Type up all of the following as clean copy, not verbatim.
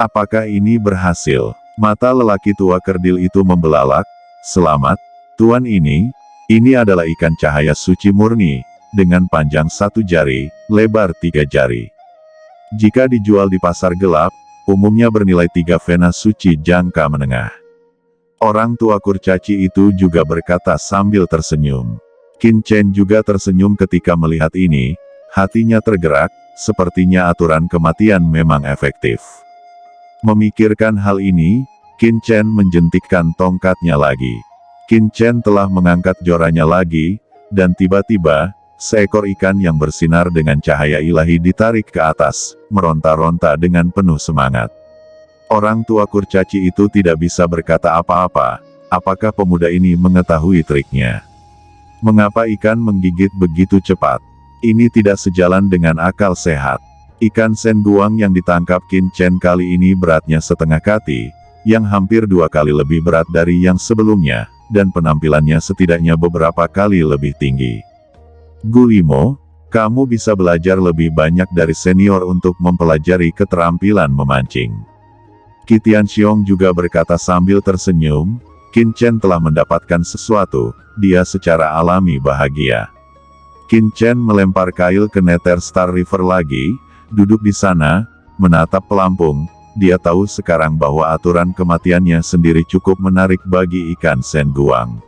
Apakah ini berhasil? Mata lelaki tua kerdil itu membelalak. Selamat, Tuan ini adalah ikan cahaya suci murni, dengan panjang 1 jari, lebar 3 jari. Jika dijual di pasar gelap, umumnya bernilai 3 vena suci jangka menengah. Orang tua kurcaci itu juga berkata sambil tersenyum. Qin Chen juga tersenyum ketika melihat ini, hatinya tergerak, sepertinya aturan kematian memang efektif. Memikirkan hal ini, Qin Chen menjentikkan tongkatnya lagi. Qin Chen telah mengangkat jorannya lagi, dan tiba-tiba, seekor ikan yang bersinar dengan cahaya ilahi ditarik ke atas, meronta-ronta dengan penuh semangat. Orang tua kurcaci itu tidak bisa berkata apa-apa. Apakah pemuda ini mengetahui triknya? Mengapa ikan menggigit begitu cepat? Ini tidak sejalan dengan akal sehat. Ikan sen guang yang ditangkap Qin Chen kali ini beratnya setengah kati, yang hampir 2 kali lebih berat dari yang sebelumnya, dan penampilannya setidaknya beberapa kali lebih tinggi. Gulimo, kamu bisa belajar lebih banyak dari senior untuk mempelajari keterampilan memancing. Qi Tianxiong juga berkata sambil tersenyum. Qin Chen telah mendapatkan sesuatu, dia secara alami bahagia. Qin Chen melempar kail ke Nether Star River lagi, duduk di sana, menatap pelampung. Dia tahu sekarang bahwa aturan kematiannya sendiri cukup menarik bagi ikan sen guang.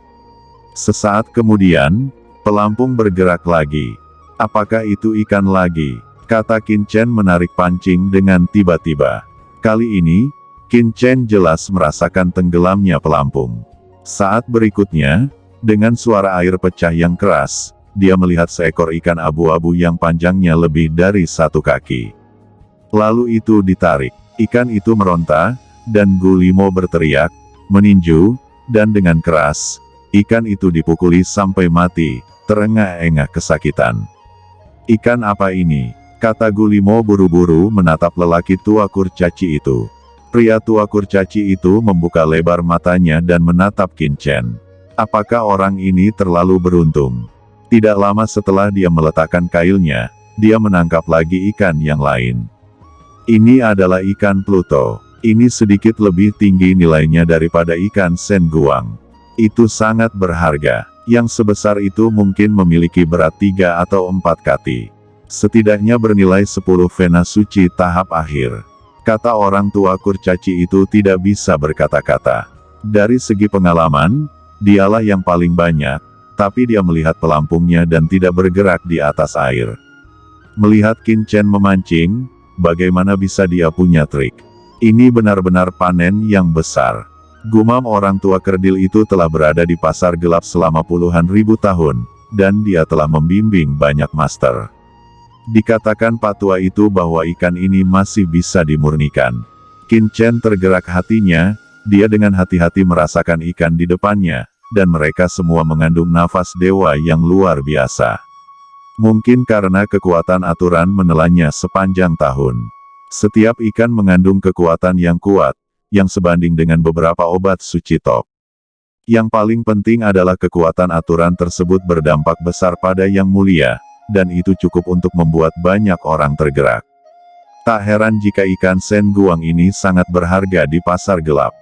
Sesaat kemudian, pelampung bergerak lagi. Apakah itu ikan lagi? Kata Qin Chen menarik pancing dengan tiba-tiba. Kali ini, Qin Chen jelas merasakan tenggelamnya pelampung. Saat berikutnya, dengan suara air pecah yang keras, dia melihat seekor ikan abu-abu yang panjangnya lebih dari 1 kaki. Lalu itu ditarik. Ikan itu meronta, dan Gulimo berteriak, meninju, dan dengan keras, ikan itu dipukuli sampai mati, terengah-engah kesakitan. Ikan apa ini? Kata Gulimo buru-buru menatap lelaki tua kurcaci itu. Pria tua kurcaci itu membuka lebar matanya dan menatap Qin Chen. Apakah orang ini terlalu beruntung? Tidak lama setelah dia meletakkan kailnya, dia menangkap lagi ikan yang lain. Ini adalah ikan Pluto. Ini sedikit lebih tinggi nilainya daripada ikan sen guang. Itu sangat berharga. Yang sebesar itu mungkin memiliki berat 3 atau 4 kati. Setidaknya bernilai 10 vena suci tahap akhir. Kata orang tua kurcaci itu tidak bisa berkata-kata. Dari segi pengalaman, dialah yang paling banyak, tapi dia melihat pelampungnya dan tidak bergerak di atas air. Melihat Qin Chen memancing, bagaimana bisa dia punya trik? Ini benar-benar panen yang besar. Gumam orang tua kerdil itu telah berada di pasar gelap selama puluhan ribu tahun, dan dia telah membimbing banyak master. Dikatakan Pak Tua itu bahwa ikan ini masih bisa dimurnikan. Qin Chen tergerak hatinya, dia dengan hati-hati merasakan ikan di depannya, dan mereka semua mengandung nafas dewa yang luar biasa. Mungkin karena kekuatan aturan menelannya sepanjang tahun. Setiap ikan mengandung kekuatan yang kuat, yang sebanding dengan beberapa obat suci top. Yang paling penting adalah kekuatan aturan tersebut berdampak besar pada yang mulia, dan itu cukup untuk membuat banyak orang tergerak. Tak heran jika ikan sen guang ini sangat berharga di pasar gelap.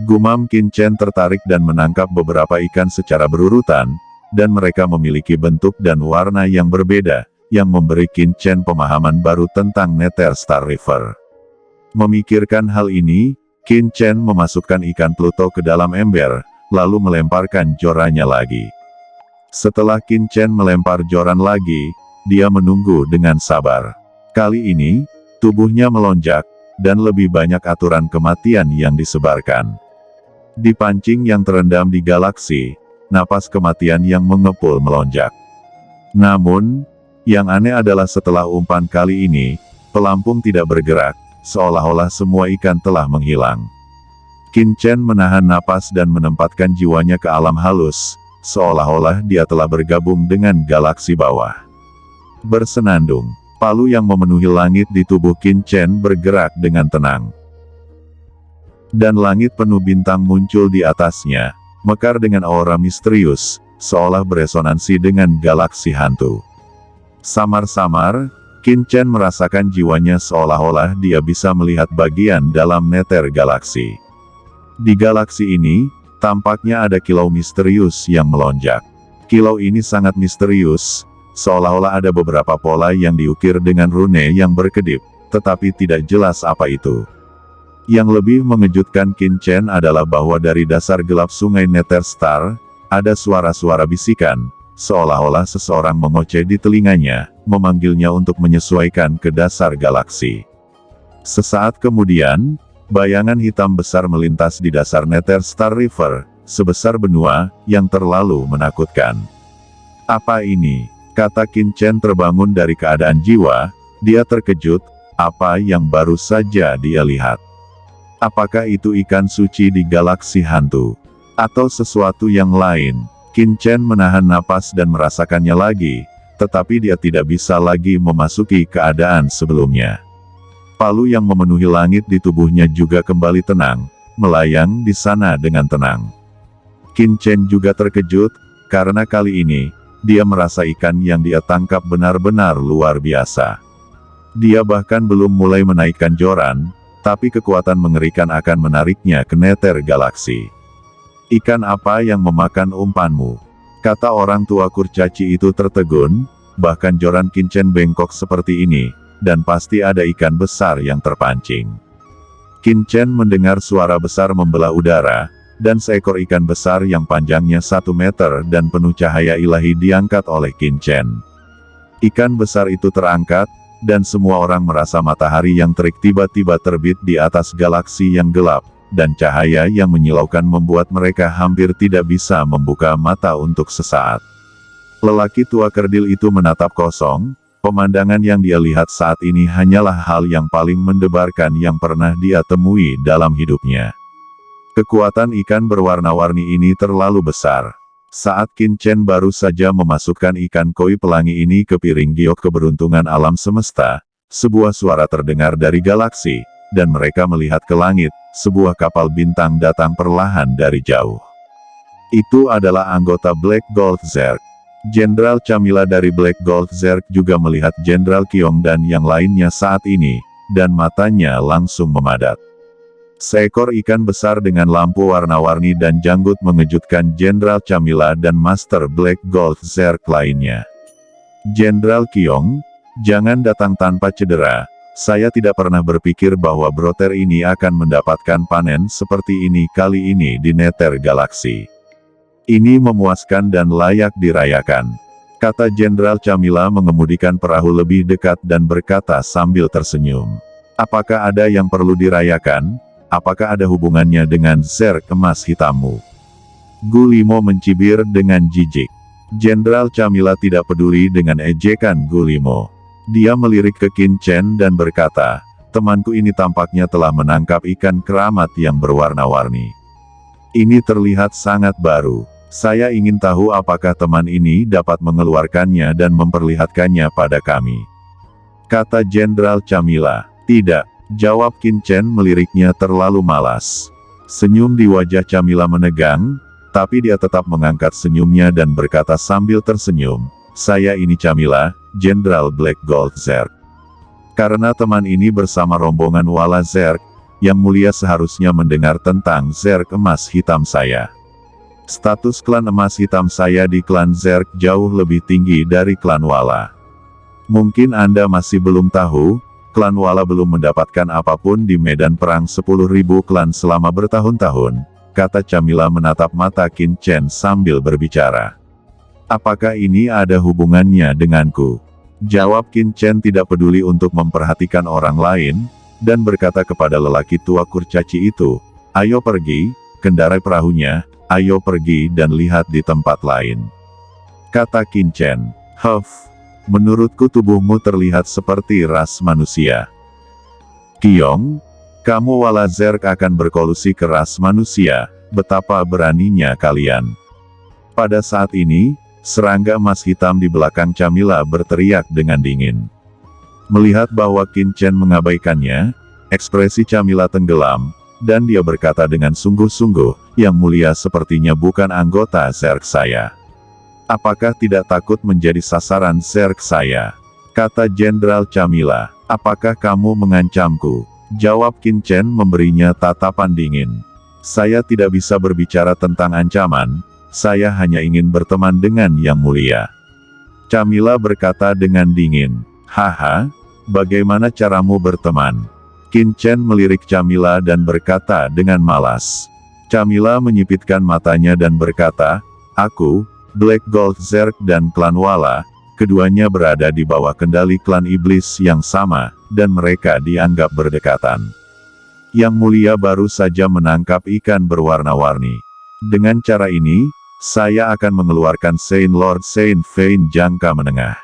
Gumam Qin Chen tertarik dan menangkap beberapa ikan secara berurutan, dan mereka memiliki bentuk dan warna yang berbeda, yang memberi Qin Chen pemahaman baru tentang Nether Star River. Memikirkan hal ini, Qin Chen memasukkan ikan Pluto ke dalam ember, lalu melemparkan jorannya lagi. Setelah Qin Chen melempar joran lagi, dia menunggu dengan sabar. Kali ini, tubuhnya melonjak, dan lebih banyak aturan kematian yang disebarkan. Di pancing yang terendam di galaksi, napas kematian yang mengepul melonjak. Namun, yang aneh adalah setelah umpan kali ini, pelampung tidak bergerak, seolah-olah semua ikan telah menghilang. Qin Chen menahan napas dan menempatkan jiwanya ke alam halus, seolah-olah dia telah bergabung dengan galaksi bawah. Bersenandung, palu yang memenuhi langit di tubuh Qin Chen bergerak dengan tenang. Dan langit penuh bintang muncul di atasnya, mekar dengan aura misterius, seolah beresonansi dengan galaksi hantu. Samar-samar, Qin Chen merasakan jiwanya seolah-olah dia bisa melihat bagian dalam neter galaksi. Di galaksi ini, tampaknya ada kilau misterius yang melonjak. Kilau ini sangat misterius, seolah-olah ada beberapa pola yang diukir dengan rune yang berkedip, tetapi tidak jelas apa itu. Yang lebih mengejutkan Qin Chen adalah bahwa dari dasar gelap sungai Nether Star, ada suara-suara bisikan, seolah-olah seseorang mengoceh di telinganya, memanggilnya untuk menyesuaikan ke dasar galaksi. Sesaat kemudian, bayangan hitam besar melintas di dasar Nether Star River, sebesar benua, yang terlalu menakutkan. Apa ini? Kata Qin Chen terbangun dari keadaan jiwa, dia terkejut, apa yang baru saja dia lihat? Apakah itu ikan suci di galaksi hantu? Atau sesuatu yang lain? Qin Chen menahan napas dan merasakannya lagi, tetapi dia tidak bisa lagi memasuki keadaan sebelumnya. Palu yang memenuhi langit di tubuhnya juga kembali tenang, melayang di sana dengan tenang. Qin Chen juga terkejut, karena kali ini, dia merasa ikan yang dia tangkap benar-benar luar biasa. Dia bahkan belum mulai menaikkan joran, tapi kekuatan mengerikan akan menariknya ke neter galaksi. Ikan apa yang memakan umpanmu? Kata orang tua kurcaci itu tertegun, bahkan joran Qin Chen bengkok seperti ini, dan pasti ada ikan besar yang terpancing. Qin Chen mendengar suara besar membelah udara, dan seekor ikan besar yang panjangnya 1 meter dan penuh cahaya ilahi diangkat oleh Qin Chen. Ikan besar itu terangkat, dan semua orang merasa matahari yang terik tiba-tiba terbit di atas galaksi yang gelap, dan cahaya yang menyilaukan membuat mereka hampir tidak bisa membuka mata untuk sesaat. Lelaki tua kerdil itu menatap kosong, pemandangan yang dia lihat saat ini hanyalah hal yang paling mendebarkan yang pernah dia temui dalam hidupnya. Kekuatan ikan berwarna-warni ini terlalu besar. Saat Qin Chen baru saja memasukkan ikan koi pelangi ini ke piring giok keberuntungan alam semesta, sebuah suara terdengar dari galaksi, dan mereka melihat ke langit, sebuah kapal bintang datang perlahan dari jauh. Itu adalah anggota Black Gold Zerg. Jenderal Chamila dari Black Gold Zerg juga melihat Jenderal Qiong dan yang lainnya saat ini, dan matanya langsung memadat. Seekor ikan besar dengan lampu warna-warni dan janggut mengejutkan Jenderal Chamila dan Master Black Gold Zerg lainnya. Jenderal Qiong, jangan datang tanpa cedera. Saya tidak pernah berpikir bahwa broter ini akan mendapatkan panen seperti ini kali ini di neter galaksi. Ini memuaskan dan layak dirayakan. Kata Jenderal Chamila mengemudikan perahu lebih dekat dan berkata sambil tersenyum. Apakah ada yang perlu dirayakan? Apakah ada hubungannya dengan Zerg emas hitammu? Gulimo mencibir dengan jijik. Jenderal Chamila tidak peduli dengan ejekan Gulimo. Dia melirik ke Qin Chen dan berkata, temanku ini tampaknya telah menangkap ikan keramat yang berwarna-warni. Ini terlihat sangat baru. Saya ingin tahu apakah teman ini dapat mengeluarkannya dan memperlihatkannya pada kami. Kata Jenderal Chamila. Tidak. Jawab Qin Chen meliriknya terlalu malas. Senyum di wajah Chamila menegang, tapi dia tetap mengangkat senyumnya dan berkata sambil tersenyum, saya ini Chamila, Jenderal Black Gold Zerg. Karena teman ini bersama rombongan Wala Zerg, yang mulia seharusnya mendengar tentang Zerg emas hitam saya. Status klan emas hitam saya di klan Zerg jauh lebih tinggi dari klan Wala. Mungkin Anda masih belum tahu, klan Wala belum mendapatkan apapun di medan perang 10.000 klan selama bertahun-tahun, kata Chamila menatap mata Qin Chen sambil berbicara. Apakah ini ada hubungannya denganku? Jawab Qin Chen tidak peduli untuk memperhatikan orang lain, dan berkata kepada lelaki tua kurcaci itu, ayo pergi, kendarai perahunya, ayo pergi dan lihat di tempat lain. Kata Qin Chen, menurutku tubuhmu terlihat seperti ras manusia. Qiong, kamu Wala Zerg akan berkolusi ke ras manusia, betapa beraninya kalian. Pada saat ini, serangga emas hitam di belakang Chamila berteriak dengan dingin. Melihat bahwa Qin Chen mengabaikannya, ekspresi Chamila tenggelam, dan dia berkata dengan sungguh-sungguh, yang mulia sepertinya bukan anggota Zerg saya. Apakah tidak takut menjadi sasaran Zerg saya? kata Jenderal Chamila. Apakah kamu mengancamku? Jawab Qin Chen memberinya tatapan dingin. Saya tidak bisa berbicara tentang ancaman, saya hanya ingin berteman dengan Yang Mulia. Chamila berkata dengan dingin. Haha, bagaimana caramu berteman? Qin Chen melirik Chamila dan berkata dengan malas. Chamila menyipitkan matanya dan berkata, aku, Black Gold Zerg dan klan Wala, keduanya berada di bawah kendali klan iblis yang sama, dan mereka dianggap berdekatan. Yang Mulia baru saja menangkap ikan berwarna-warni. Dengan cara ini, saya akan mengeluarkan Saint Lord Saint Fein jangka menengah.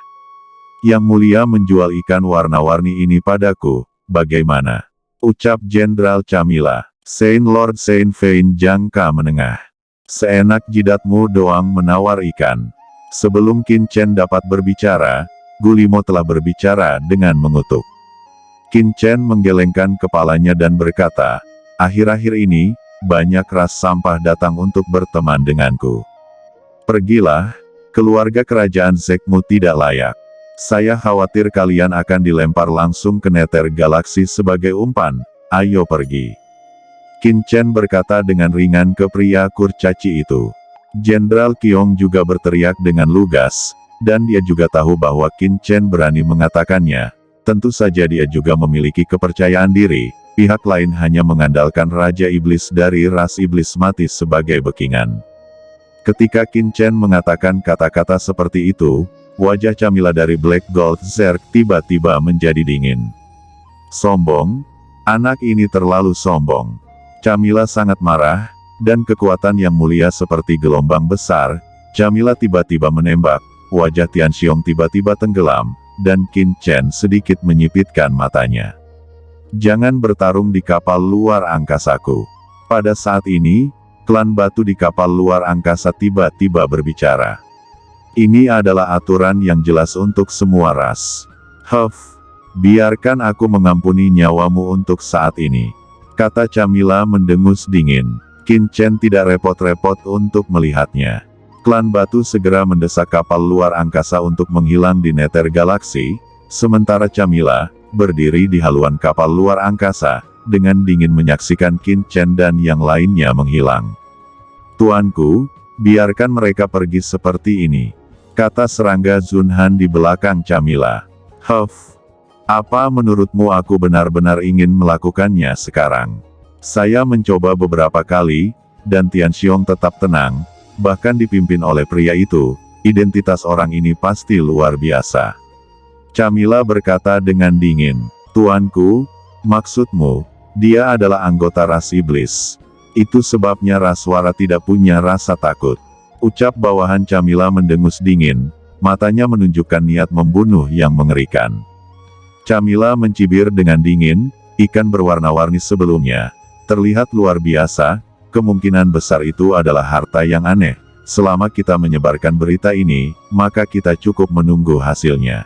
Yang Mulia menjual ikan warna-warni ini padaku, bagaimana? Ucap Jenderal Chamila. Saint Lord Saint Fein jangka menengah. Seenak jidatmu doang menawar ikan. Sebelum Qin Chen dapat berbicara, Gulimo telah berbicara dengan mengutuk. Qin Chen menggelengkan kepalanya dan berkata, akhir-akhir ini, banyak ras sampah datang untuk berteman denganku. Pergilah, keluarga kerajaan Zekmu tidak layak. Saya khawatir kalian akan dilempar langsung ke neter galaksi sebagai umpan, ayo pergi. Qin Chen berkata dengan ringan ke pria kurcaci itu. Jenderal Qiong juga berteriak dengan lugas, dan dia juga tahu bahwa Qin Chen berani mengatakannya. Tentu saja dia juga memiliki kepercayaan diri, pihak lain hanya mengandalkan Raja Iblis dari ras Iblis Mati sebagai backingan. Ketika Qin Chen mengatakan kata-kata seperti itu, wajah Chamila dari Black Gold Zerg tiba-tiba menjadi dingin. Sombong? Anak ini terlalu sombong. Chamila sangat marah, dan kekuatan Yang Mulia seperti gelombang besar, Chamila tiba-tiba menembak, wajah Tianxiong tiba-tiba tenggelam, dan Qin Chen sedikit menyipitkan matanya. Jangan bertarung di kapal luar angkasaku. Pada saat ini, klan batu di kapal luar angkasa tiba-tiba berbicara. Ini adalah aturan yang jelas untuk semua ras. Biarkan aku mengampuni nyawamu untuk saat ini, kata Chamila mendengus dingin. Qin Chen tidak repot-repot untuk melihatnya. Klan batu segera mendesak kapal luar angkasa untuk menghilang di neter galaksi, sementara Chamila, berdiri di haluan kapal luar angkasa, dengan dingin menyaksikan Qin Chen dan yang lainnya menghilang. Tuanku, biarkan mereka pergi seperti ini, kata serangga Zunhan di belakang Chamila. Apa menurutmu aku benar-benar ingin melakukannya sekarang? Saya mencoba beberapa kali, dan Tianxiong tetap tenang, bahkan dipimpin oleh pria itu, identitas orang ini pasti luar biasa. Chamila berkata dengan dingin, Tuanku, maksudmu, dia adalah anggota ras iblis. Itu sebabnya Raswara tidak punya rasa takut. Ucap bawahan Chamila mendengus dingin, matanya menunjukkan niat membunuh yang mengerikan. Chamila mencibir dengan dingin, ikan berwarna-warni sebelumnya terlihat luar biasa, kemungkinan besar itu adalah harta yang aneh. Selama kita menyebarkan berita ini, maka kita cukup menunggu hasilnya,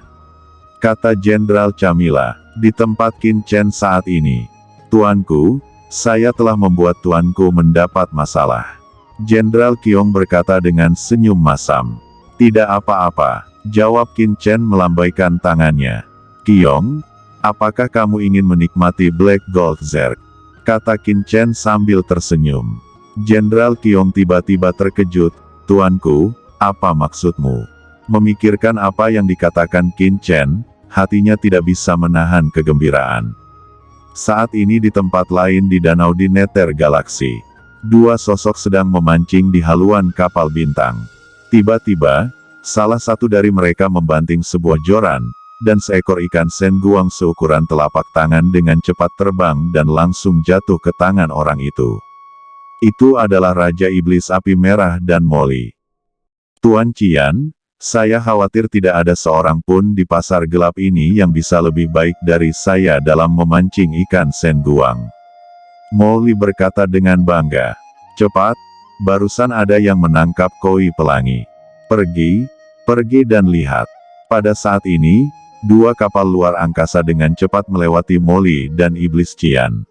kata Jenderal Chamila. Di tempat Qin Chen saat ini, Tuanku, saya telah membuat tuanku mendapat masalah. Jenderal Qiong berkata dengan senyum masam. Tidak apa-apa, jawab Qin Chen melambaikan tangannya. Qiong, apakah kamu ingin menikmati Black Gold Zerg? Kata Qin Chen sambil tersenyum. Jenderal Qiong tiba-tiba terkejut. Tuanku, apa maksudmu? Memikirkan apa yang dikatakan Qin Chen, hatinya tidak bisa menahan kegembiraan. Saat ini di tempat lain di danau di neter galaksi, dua sosok sedang memancing di haluan kapal bintang. Tiba-tiba, salah satu dari mereka membanting sebuah joran, dan seekor ikan sen guang seukuran telapak tangan dengan cepat terbang dan langsung jatuh ke tangan orang itu. Itu adalah Raja Iblis Api Merah dan Molly. Tuan Qian, saya khawatir tidak ada seorang pun di pasar gelap ini yang bisa lebih baik dari saya dalam memancing ikan sen guang. Molly berkata dengan bangga. Cepat, barusan ada yang menangkap koi pelangi. Pergi dan lihat. Pada saat ini, dua kapal luar angkasa dengan cepat melewati Molly dan Iblis Qian.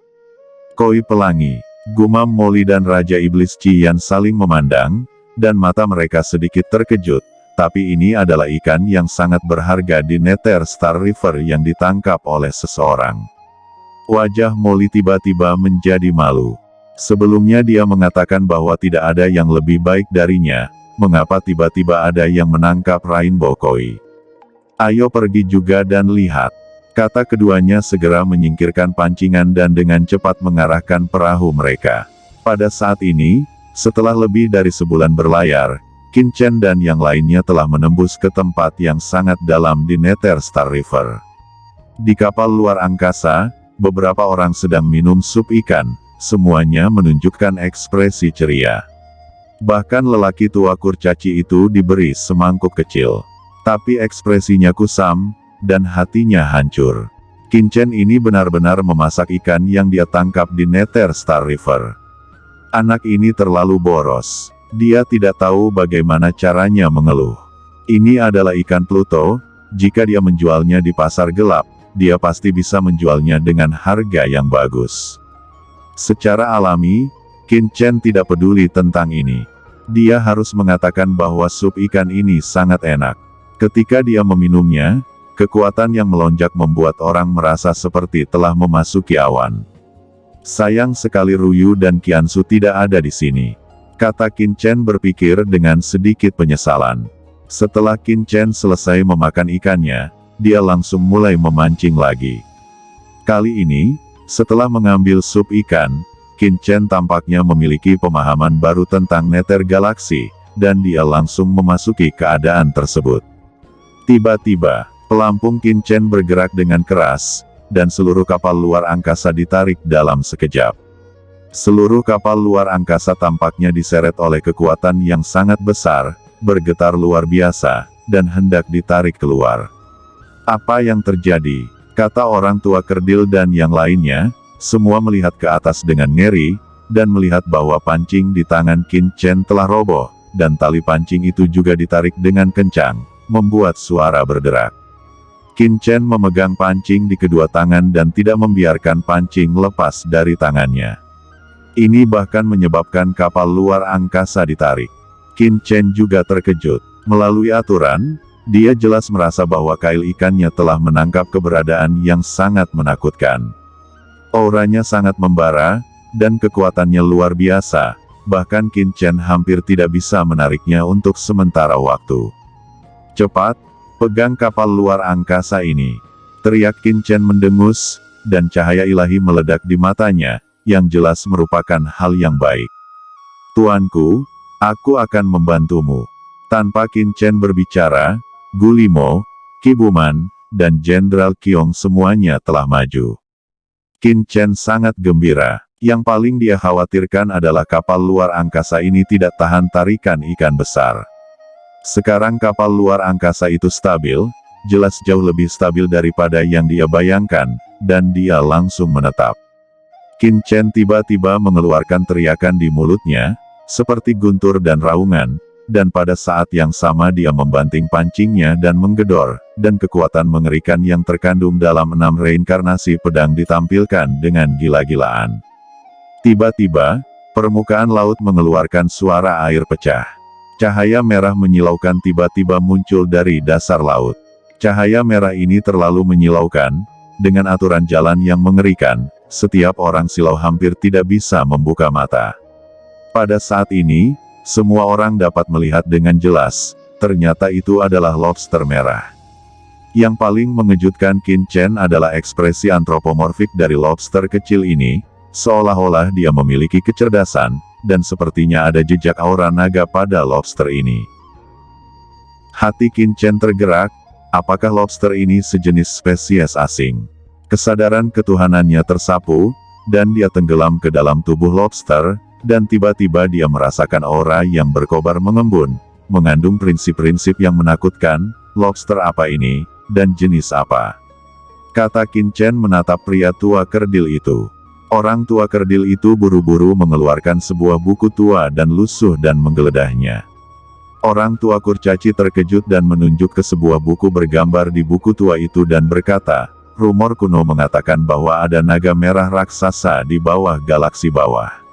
Koi pelangi, gumam Molly dan Raja Iblis Qian saling memandang, dan mata mereka sedikit terkejut, tapi ini adalah ikan yang sangat berharga di Nether Star River yang ditangkap oleh seseorang. Wajah Molly tiba-tiba menjadi malu. Sebelumnya dia mengatakan bahwa tidak ada yang lebih baik darinya, mengapa tiba-tiba ada yang menangkap Rainbow Koi? Ayo pergi juga dan lihat. Kata keduanya segera menyingkirkan pancingan dan dengan cepat mengarahkan perahu mereka. Pada saat ini, setelah lebih dari sebulan berlayar, Qin Chen dan yang lainnya telah menembus ke tempat yang sangat dalam di Nether Star River. Di kapal luar angkasa, beberapa orang sedang minum sup ikan, semuanya menunjukkan ekspresi ceria. Bahkan lelaki tua kurcaci itu diberi semangkuk kecil. Tapi ekspresinya kusam, dan hatinya hancur. Qin Chen ini benar-benar memasak ikan yang dia tangkap di Nether Star River. Anak ini terlalu boros. Dia tidak tahu bagaimana caranya mengeluh. Ini adalah ikan Pluto, jika dia menjualnya di pasar gelap, dia pasti bisa menjualnya dengan harga yang bagus. Secara alami, Qin Chen tidak peduli tentang ini. Dia harus mengatakan bahwa sup ikan ini sangat enak. Ketika dia meminumnya, kekuatan yang melonjak membuat orang merasa seperti telah memasuki awan. Sayang sekali Ruyu dan Qiansu tidak ada di sini. Kata Qin Chen berpikir dengan sedikit penyesalan. Setelah Qin Chen selesai memakan ikannya, dia langsung mulai memancing lagi. Kali ini, setelah mengambil sup ikan, Qin Chen tampaknya memiliki pemahaman baru tentang Nether Galaxy, dan dia langsung memasuki keadaan tersebut. Tiba-tiba, pelampung Qin Chen bergerak dengan keras, dan seluruh kapal luar angkasa ditarik dalam sekejap. Seluruh kapal luar angkasa tampaknya diseret oleh kekuatan yang sangat besar, bergetar luar biasa, dan hendak ditarik keluar. Apa yang terjadi? Kata orang tua kerdil dan yang lainnya, semua melihat ke atas dengan ngeri, dan melihat bahwa pancing di tangan Qin Chen telah roboh, dan tali pancing itu juga ditarik dengan kencang, membuat suara berderak. Qin Chen memegang pancing di kedua tangan dan tidak membiarkan pancing lepas dari tangannya. Ini bahkan menyebabkan kapal luar angkasa ditarik. Qin Chen juga terkejut. Melalui aturan, dia jelas merasa bahwa kail ikannya telah menangkap keberadaan yang sangat menakutkan. Auranya sangat membara, dan kekuatannya luar biasa, bahkan Qin Chen hampir tidak bisa menariknya untuk sementara waktu. Cepat, pegang kapal luar angkasa ini. Teriak Qin Chen mendengus, dan cahaya ilahi meledak di matanya, yang jelas merupakan hal yang baik. Tuanku, aku akan membantumu. Tanpa Qin Chen berbicara, Gulimo, Kibuman, dan Jenderal Qiong semuanya telah maju. Qin Chen sangat gembira. Yang paling dia khawatirkan adalah kapal luar angkasa ini tidak tahan tarikan ikan besar. Sekarang kapal luar angkasa itu stabil, jelas jauh lebih stabil daripada yang dia bayangkan, dan dia langsung menetap. Qin Chen tiba-tiba mengeluarkan teriakan di mulutnya, seperti guntur dan raungan, dan pada saat yang sama dia membanting pancingnya dan menggedor, dan kekuatan mengerikan yang terkandung dalam 6 reinkarnasi pedang ditampilkan dengan gila-gilaan. Tiba-tiba, permukaan laut mengeluarkan suara air pecah. Cahaya merah menyilaukan tiba-tiba muncul dari dasar laut. Cahaya merah ini terlalu menyilaukan, dengan aturan jalan yang mengerikan, setiap orang silau hampir tidak bisa membuka mata. Pada saat ini, semua orang dapat melihat dengan jelas, ternyata itu adalah lobster merah. Yang paling mengejutkan Qin Chen adalah ekspresi antropomorfik dari lobster kecil ini, seolah-olah dia memiliki kecerdasan, dan sepertinya ada jejak aura naga pada lobster ini. Hati Qin Chen tergerak, apakah lobster ini sejenis spesies asing? Kesadaran ketuhanannya tersapu, dan dia tenggelam ke dalam tubuh lobster, dan tiba-tiba dia merasakan aura yang berkobar mengembun, mengandung prinsip-prinsip yang menakutkan. Lobster apa ini, dan jenis apa? Kata Qin Chen menatap pria tua kerdil itu. Orang tua kerdil itu buru-buru mengeluarkan sebuah buku tua dan lusuh dan menggeledahnya. Orang tua kurcaci terkejut dan menunjuk ke sebuah buku bergambar di buku tua itu dan berkata, rumor kuno mengatakan bahwa ada naga merah raksasa di bawah galaksi bawah.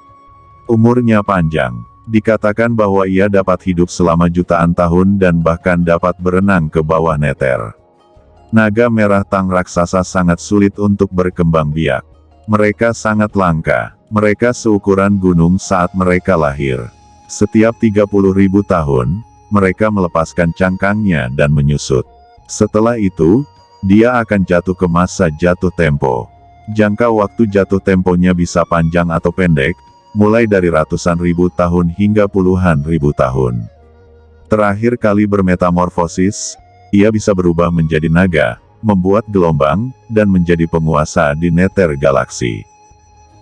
Umurnya panjang, Dikatakan bahwa ia dapat hidup selama jutaan tahun dan bahkan dapat berenang ke bawah neter. Naga merah tang raksasa sangat sulit untuk berkembang biak. Mereka sangat langka. Mereka seukuran gunung saat mereka lahir. Setiap 30.000 tahun, mereka melepaskan cangkangnya dan menyusut. Setelah itu, dia akan jatuh ke masa jatuh tempo. Jangka waktu jatuh temponya bisa panjang atau pendek, mulai dari ratusan ribu tahun hingga puluhan ribu tahun. Terakhir kali bermetamorfosis, ia bisa berubah menjadi naga, membuat gelombang, dan menjadi penguasa di neter galaksi.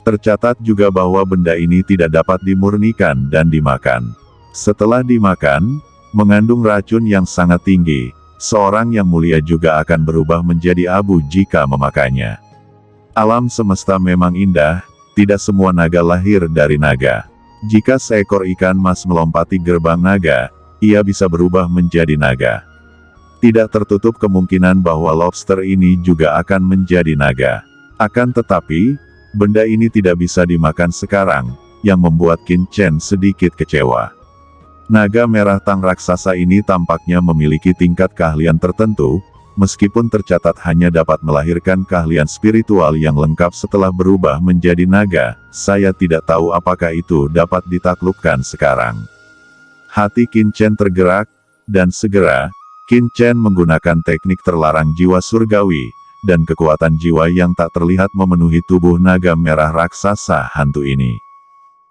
Tercatat juga bahwa benda ini tidak dapat dimurnikan dan dimakan. Setelah dimakan, mengandung racun yang sangat tinggi. Seorang yang mulia juga akan berubah menjadi abu jika memakannya. Alam semesta memang indah. Tidak semua naga lahir dari naga. Jika seekor ikan mas melompati gerbang naga, ia bisa berubah menjadi naga. Tidak tertutup kemungkinan bahwa lobster ini juga akan menjadi naga. Akan tetapi, benda ini tidak bisa dimakan sekarang, yang membuat Qin Chen sedikit kecewa. Naga merah tang raksasa ini tampaknya memiliki tingkat keahlian tertentu, meskipun tercatat hanya dapat melahirkan keahlian spiritual yang lengkap setelah berubah menjadi naga, saya tidak tahu apakah itu dapat ditaklukkan sekarang. Hati Qin Chen tergerak, dan segera, Qin Chen menggunakan teknik terlarang jiwa surgawi, dan kekuatan jiwa yang tak terlihat memenuhi tubuh naga merah raksasa hantu ini.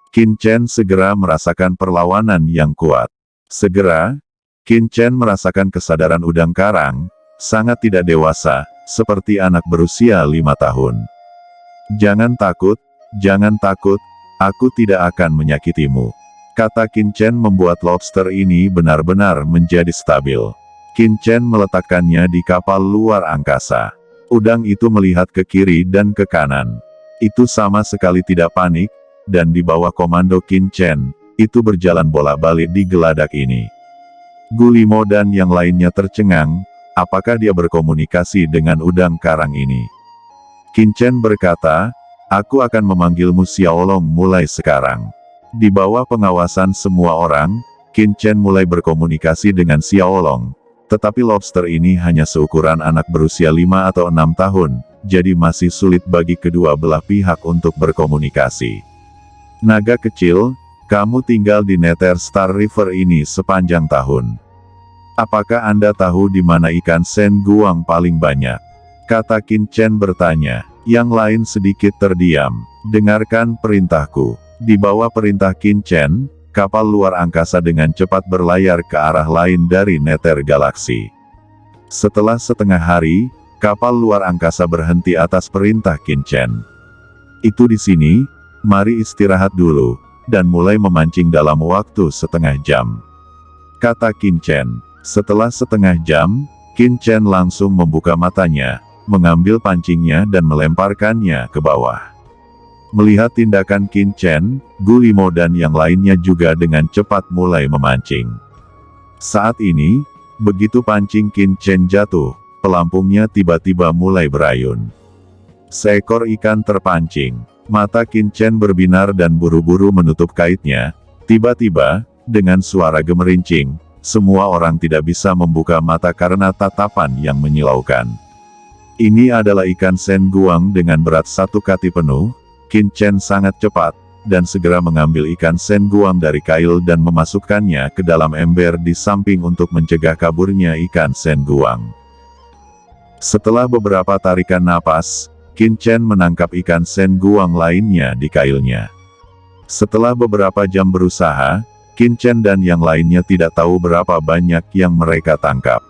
Qin Chen segera merasakan perlawanan yang kuat. Segera, Qin Chen merasakan kesadaran udang karang, sangat tidak dewasa, seperti anak berusia 5 tahun. Jangan takut, aku tidak akan menyakitimu. Kata Qin Chen membuat lobster ini benar-benar menjadi stabil. Qin Chen meletakkannya di kapal luar angkasa. Udang itu melihat ke kiri dan ke kanan. Itu sama sekali tidak panik, dan di bawah komando Qin Chen, itu berjalan bolak-balik di geladak ini. Gulimo dan yang lainnya tercengang. Apakah dia berkomunikasi dengan udang karang ini? Qin Chen berkata, aku akan memanggilmu Xiaolong mulai sekarang. Di bawah pengawasan semua orang, Qin Chen mulai berkomunikasi dengan Xiaolong. Tetapi lobster ini hanya seukuran anak berusia 5 atau 6 tahun, jadi masih sulit bagi kedua belah pihak untuk berkomunikasi. Naga kecil, kamu tinggal di Nether Star River ini sepanjang tahun. Apakah Anda tahu di mana ikan Sen Guang paling banyak? Kata Qin Chen bertanya. Yang lain sedikit terdiam. Dengarkan perintahku. Di bawah perintah Qin Chen, kapal luar angkasa dengan cepat berlayar ke arah lain dari Nether Galaksi. Setelah setengah hari, kapal luar angkasa berhenti atas perintah Qin Chen. Itu di sini, mari istirahat dulu, dan mulai memancing dalam waktu setengah jam. Kata Qin Chen. Setelah setengah jam, Qin Chen langsung membuka matanya, mengambil pancingnya dan melemparkannya ke bawah. Melihat tindakan Qin Chen, Gulimo dan yang lainnya juga dengan cepat mulai memancing. Saat ini, begitu pancing Qin Chen jatuh, pelampungnya tiba-tiba mulai berayun. Seekor ikan terpancing. Mata Qin Chen berbinar dan buru-buru menutup kaitnya. Tiba-tiba, dengan suara gemerincing, semua orang tidak bisa membuka mata karena tatapan yang menyilaukan. Ini adalah ikan Sen Guang dengan berat 1 kati penuh. Qin Chen sangat cepat, dan segera mengambil ikan Sen Guang dari kail dan memasukkannya ke dalam ember di samping untuk mencegah kaburnya ikan Sen Guang. Setelah beberapa tarikan napas, Qin Chen menangkap ikan Sen Guang lainnya di kailnya. Setelah beberapa jam berusaha, Qin Chen dan yang lainnya tidak tahu berapa banyak yang mereka tangkap.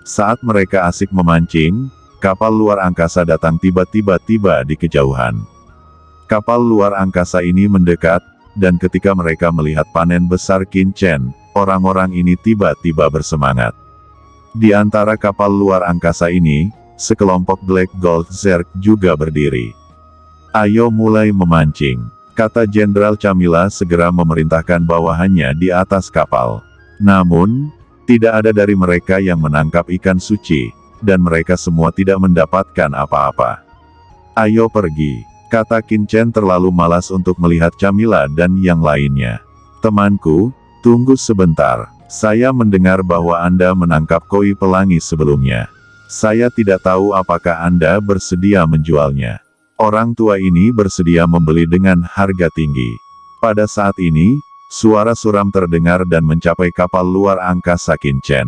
Saat mereka asik memancing, kapal luar angkasa datang tiba-tiba di kejauhan. Kapal luar angkasa ini mendekat, dan ketika mereka melihat panen besar Qin Chen, orang-orang ini tiba-tiba bersemangat. Di antara kapal luar angkasa ini, sekelompok Black Gold Zerg juga berdiri. Ayo mulai memancing. Kata Jenderal Camilla segera memerintahkan bawahannya di atas kapal. Namun, tidak ada dari mereka yang menangkap ikan suci, dan mereka semua tidak mendapatkan apa-apa. Ayo pergi, kata Qin Chen terlalu malas untuk melihat Camilla dan yang lainnya. Temanku, tunggu sebentar. Saya mendengar bahwa Anda menangkap koi pelangi sebelumnya. Saya tidak tahu apakah Anda bersedia menjualnya. Orang tua ini bersedia membeli dengan harga tinggi. Pada saat ini, suara suram terdengar dan mencapai kapal luar angkasa Qinchen.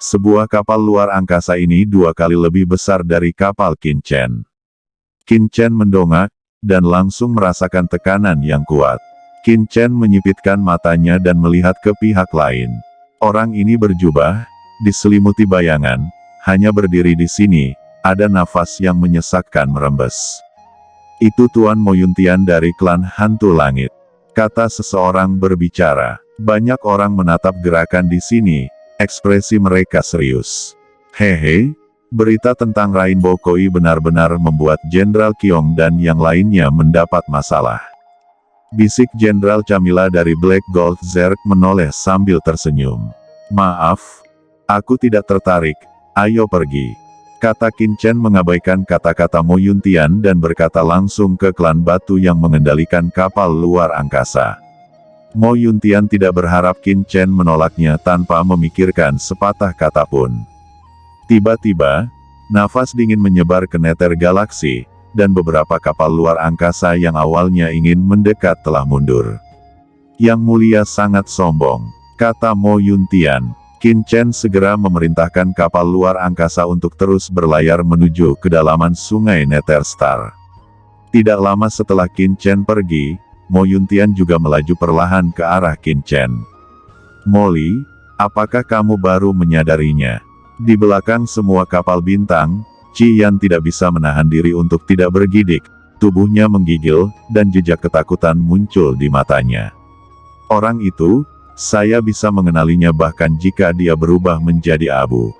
Sebuah kapal luar angkasa ini 2 kali lebih besar dari kapal Qinchen. Qinchen mendongak, dan langsung merasakan tekanan yang kuat. Qinchen menyipitkan matanya dan melihat ke pihak lain. Orang ini berjubah, diselimuti bayangan, hanya berdiri di sini, ada nafas yang menyesakkan merembes. Itu Tuan Mo Yuntian dari klan Hantu Langit. Kata seseorang berbicara. Banyak orang menatap gerakan di sini, ekspresi mereka serius. Hehe, berita tentang Rainbow Koi benar-benar membuat Jenderal Qiong dan yang lainnya mendapat masalah. Bisik Jenderal Camilla dari Black Gold Zerk menoleh sambil tersenyum. Maaf, aku tidak tertarik, ayo pergi. Kata Qinchen mengabaikan kata-kata Mo Yuntian dan berkata langsung ke klan batu yang mengendalikan kapal luar angkasa. Mo Yuntian tidak berharap Qinchen menolaknya tanpa memikirkan sepatah kata pun. Tiba-tiba, nafas dingin menyebar ke neter galaksi, dan beberapa kapal luar angkasa yang awalnya ingin mendekat telah mundur. Yang mulia sangat sombong, kata Mo Yuntian. Qinchen segera memerintahkan kapal luar angkasa untuk terus berlayar menuju kedalaman sungai Nether Star. Tidak lama setelah Qinchen pergi, Mo Yuntian juga melaju perlahan ke arah Qinchen. Molly, apakah kamu baru menyadarinya? Di belakang semua kapal bintang, Qi Yan tidak bisa menahan diri untuk tidak bergidik, tubuhnya menggigil, dan jejak ketakutan muncul di matanya. Orang itu, saya bisa mengenalinya bahkan jika dia berubah menjadi abu.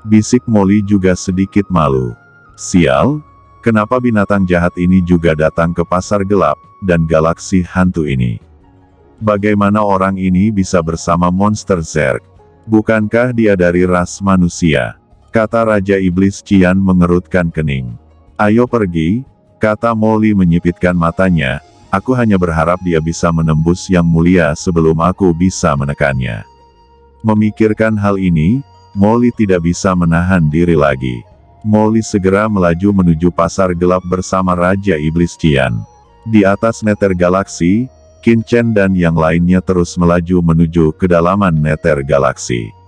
Bisik Molly juga sedikit malu. Sial, kenapa binatang jahat ini juga datang ke pasar gelap, dan galaksi hantu ini? Bagaimana orang ini bisa bersama monster Zerg? Bukankah dia dari ras manusia? Kata Raja Iblis Qian mengerutkan kening. Ayo pergi, kata Molly menyipitkan matanya, aku hanya berharap dia bisa menembus yang mulia sebelum aku bisa menekannya. Memikirkan hal ini, Molly tidak bisa menahan diri lagi. Molly segera melaju menuju pasar gelap bersama Raja Iblis Qian. Di atas Nether Galaksi, Qinchen dan yang lainnya terus melaju menuju kedalaman Nether Galaksi.